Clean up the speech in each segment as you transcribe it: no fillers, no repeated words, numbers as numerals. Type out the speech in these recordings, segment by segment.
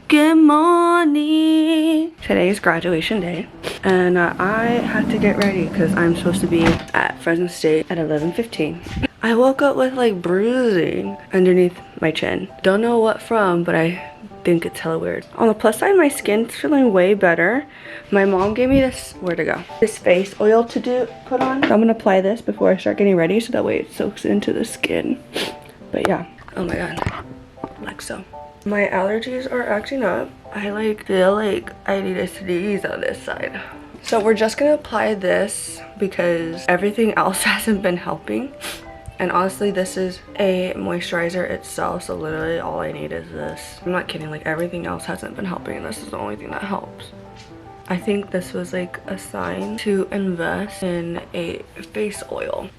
Good morning. Today is graduation day and I have to get ready because I'm supposed to be at Fresno State at 11:15. I woke up with like bruising underneath my chin. Don't know what from, but I think it's hella weird. On the plus side, my skin's feeling way better. My mom gave me this, where'd it go? This face oil to put on. So I'm gonna apply this before I start getting ready so that way it soaks into the skin. But yeah, oh my god, like so. My allergies are acting up. I like feel like I need to sneeze on this side. So we're just gonna apply this because everything else hasn't been helping. And honestly, this is a moisturizer itself, so literally all I need is this. I'm not kidding, like everything else hasn't been helping and this is the only thing that helps. I think this was like a sign to invest in a face oil.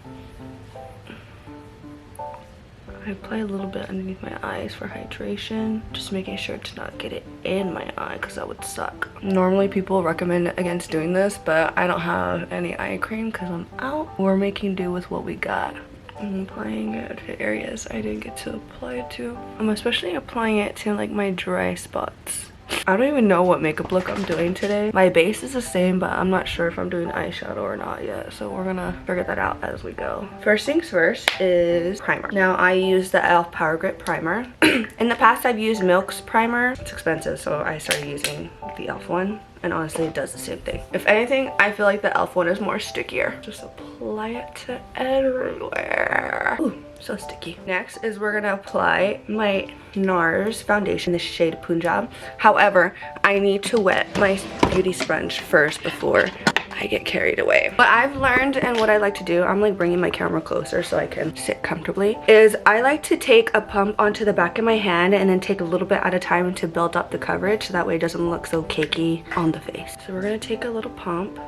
I apply a little bit underneath my eyes for hydration, just making sure to not get it in my eye because that would suck. Normally people recommend against doing this, but I don't have any eye cream because I'm out. We're making do with what we got. I'm applying it to areas I didn't get to apply it to. I'm especially applying it to like my dry spots. I don't even know what makeup look I'm doing today. My base is the same, but I'm not sure if I'm doing eyeshadow or not yet. So we're gonna figure that out as we go. First things first is primer. Now I use the e.l.f. Power Grip Primer. In the past I've used Milk's primer. It's expensive, so I started using the e.l.f. one. And honestly, it does the same thing. If anything, I feel like the e.l.f. one is more stickier. Just apply it to everywhere. Ooh, so sticky. Next is we're gonna apply my NARS foundation, the shade Punjab. However, I need to wet my beauty sponge first before I get carried away. What I've learned and what I like to do, I'm like bringing my camera closer so I can sit comfortably, is I like to take a pump onto the back of my hand and then take a little bit at a time to build up the coverage so that way it doesn't look so cakey on the face. So we're gonna take a little pump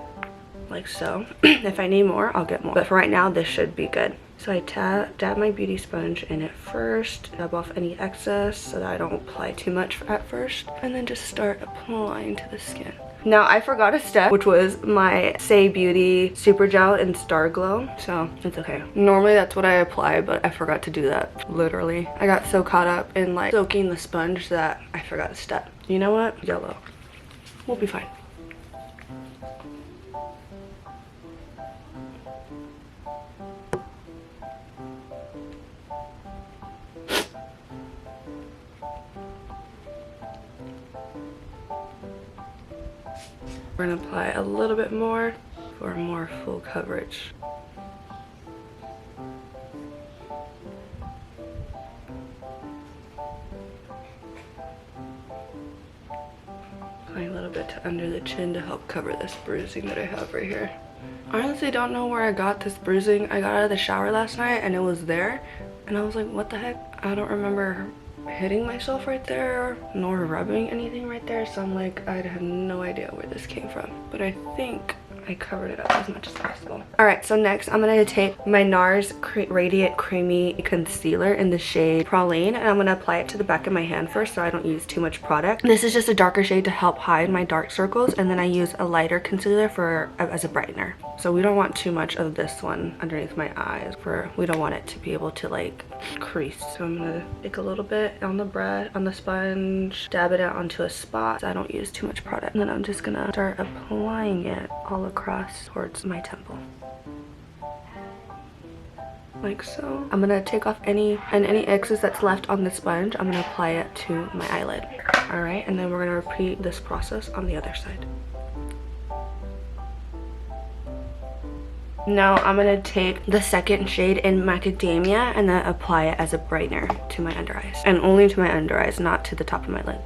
like so. If I need more, I'll get more. But for right now, this should be good. So I dab my beauty sponge in it first, dab off any excess so that I don't apply too much at first, and then just start applying to the skin. Now I forgot a step, which was my Say Beauty Super Gel in Star Glow, so it's okay. Normally that's what I apply, but I forgot to do that, literally. I got so caught up in like soaking the sponge that I forgot a step. You know what? Yellow. We'll be fine. We're gonna apply a little bit more for more full coverage. Applying a little bit to under the chin to help cover this bruising that I have right here. I honestly don't know where I got this bruising. I got out of the shower last night and it was there. And I was like, what the heck? I don't remember hitting myself right there nor rubbing anything right there, so I'm like, I have no idea where this came from, but I think I covered it up as much as possible. All right, so next I'm gonna take my NARS Radiant Creamy Concealer in the shade Praline, and I'm gonna apply it to the back of my hand first so I don't use too much product. This is just a darker shade to help hide my dark circles, and then I use a lighter concealer as a brightener. So we don't want too much of this one underneath my eyes, we don't want it to be able to like crease. So I'm gonna take a little bit on the sponge, dab it out onto a spot so I don't use too much product, and then I'm just gonna start applying it all across towards my temple. Like so. I'm gonna take off any excess that's left on the sponge. I'm gonna apply it to my eyelid. All right, and then we're gonna repeat this process on the other side. Now I'm gonna take the second shade in Macadamia and then apply it as a brightener to my under eyes, and only to my under eyes, not to the top of my lid.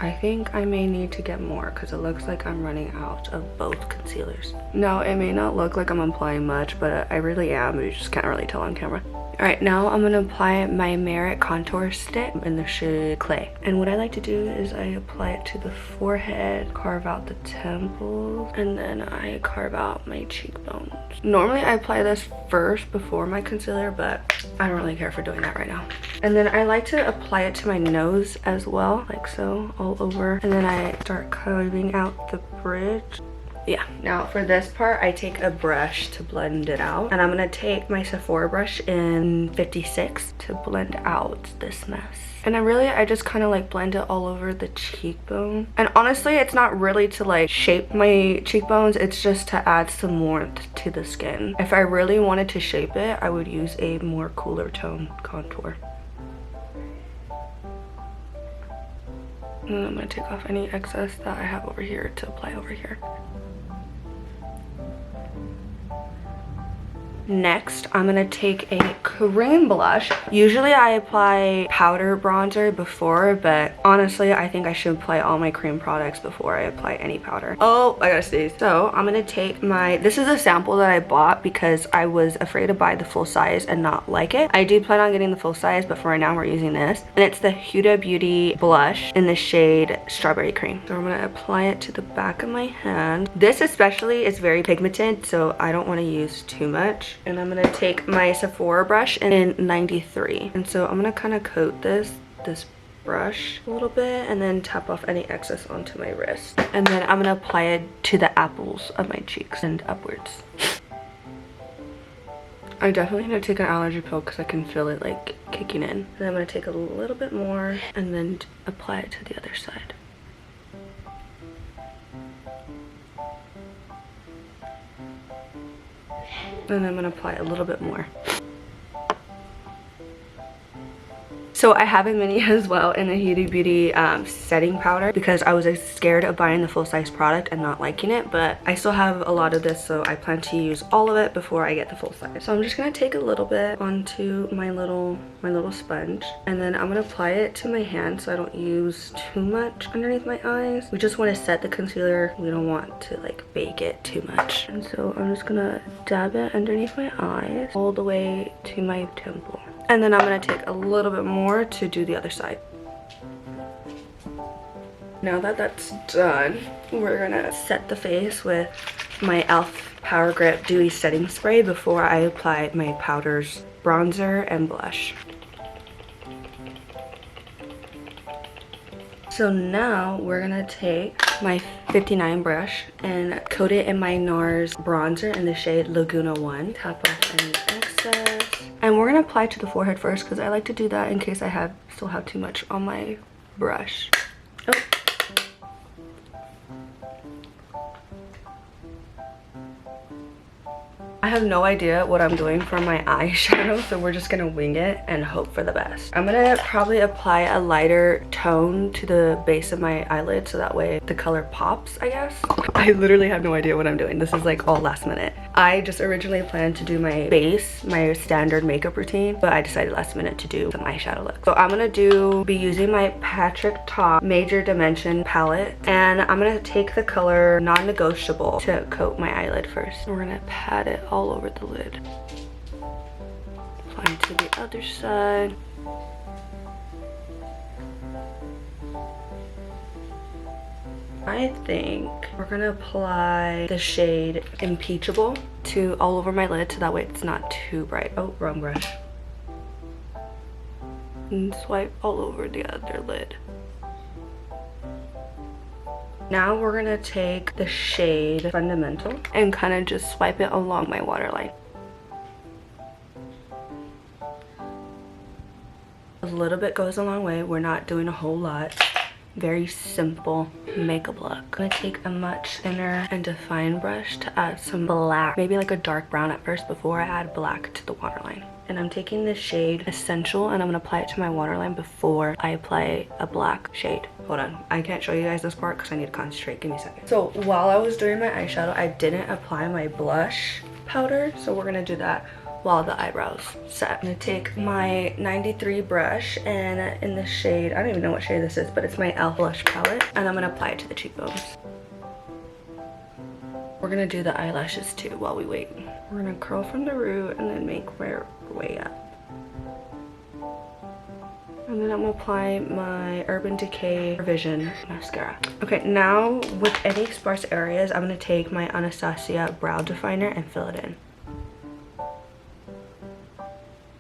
I think I may need to get more because it looks like I'm running out of both concealers. Now it may not look like I'm applying much, but I really am. You just can't really tell on camera. All right, now I'm gonna apply my Merit Contour Stick in the shade Clay. And what I like to do is I apply it to the forehead, carve out the temples, and then I carve out my cheekbones. Normally I apply this first before my concealer, but I don't really care for doing that right now. And then I like to apply it to my nose as well, like so, all over. And then I start carving out the bridge. yeah. Now for this part, I take a brush to blend it out, and I'm gonna take my Sephora brush in 56 to blend out this mess. And I just kind of like blend it all over the cheekbone. And honestly, it's not really to like shape my cheekbones, it's just to add some warmth to the skin. If I really wanted to shape it, I would use a more cooler tone contour. And I'm gonna take off any excess that I have over here to apply over here. Next, I'm gonna take a cream blush. Usually I apply powder bronzer before, but honestly, I think I should apply all my cream products before I apply any powder. Oh, I gotta sneeze. So I'm gonna take this is a sample that I bought because I was afraid to buy the full size and not like it. I do plan on getting the full size, but for right now we're using this. And it's the Huda Beauty blush in the shade Strawberry Cream. So I'm gonna apply it to the back of my hand. This especially is very pigmented, so I don't wanna use too much. And I'm gonna take my Sephora brush in 93. And so I'm gonna kind of coat this brush a little bit and then tap off any excess onto my wrist. And then I'm gonna apply it to the apples of my cheeks and upwards. I definitely need to take an allergy pill because I can feel it like kicking in. And then I'm gonna take a little bit more and then apply it to the other side. And I'm gonna apply a little bit more. So I have a mini as well in the Huda Beauty setting powder because I was scared of buying the full size product and not liking it, but I still have a lot of this, so I plan to use all of it before I get the full size. So I'm just gonna take a little bit onto my little sponge, and then I'm gonna apply it to my hand so I don't use too much underneath my eyes. We just want to set the concealer. We don't want to like bake it too much. And so I'm just gonna dab it underneath my eyes all the way to my temple. And then I'm gonna take a little bit more to do the other side. Now that that's done, we're gonna set the face with my e.l.f. Power Grip Dewy Setting Spray before I apply my powders, bronzer, and blush. So now we're gonna take my 59 brush and coat it in my NARS bronzer in the shade Laguna 1. Tap off any excess. And we're gonna apply to the forehead first because I like to do that in case I still have too much on my brush. Oh. I have no idea what I'm doing for my eyeshadow, so we're just gonna wing it and hope for the best. I'm gonna probably apply a lighter tone to the base of my eyelid so that way the color pops, I guess. I literally have no idea what I'm doing. This is like all last minute. I just originally planned to do my base, my standard makeup routine, but I decided last minute to do some eyeshadow look. So I'm gonna be using my Patrick Ta Major Dimension palette, and I'm gonna take the color Non-Negotiable to coat my eyelid first. We're gonna pat it all over the lid. Apply it to the other side. I think we're gonna apply the shade Impeachable to all over my lid so that way it's not too bright. Oh, wrong brush. And swipe all over the other lid. Now we're gonna take the shade Fundamental and kind of just swipe it along my waterline. A little bit goes a long way. We're not doing a whole lot. Very simple makeup look. I'm gonna take a much thinner and defined brush to add some black, maybe like a dark brown at first before I add black to the waterline. And I'm taking this shade Essential and I'm gonna apply it to my waterline before I apply a black shade. Hold on, I can't show you guys this part because I need to concentrate. Give me a second. So while I was doing my eyeshadow, I didn't apply my blush powder, so we're gonna do that while the eyebrows set. I'm gonna take my 93 brush and in the shade, I don't even know what shade this is, but it's my e.l.f. blush palette, and I'm gonna apply it to the cheekbones. We're gonna do the eyelashes too while we wait. We're gonna curl from the root and then make our way up. And then I'm gonna apply my Urban Decay Revision mascara. Okay, now with any sparse areas, I'm gonna take my Anastasia brow definer and fill it in.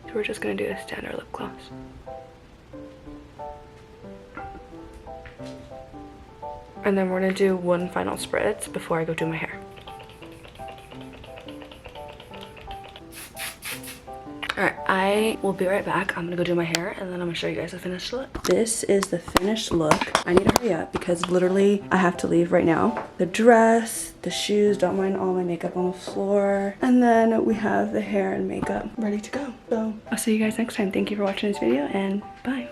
So we're just gonna do a standard lip gloss. And then we're gonna do one final spritz before I go do my hair. All right, I will be right back. I'm gonna go do my hair and then I'm gonna show you guys the finished look. This is the finished look. I need to hurry up because literally I have to leave right now. The dress, the shoes, don't mind all my makeup on the floor. And then we have the hair and makeup ready to go. So I'll see you guys next time. Thank you for watching this video and bye.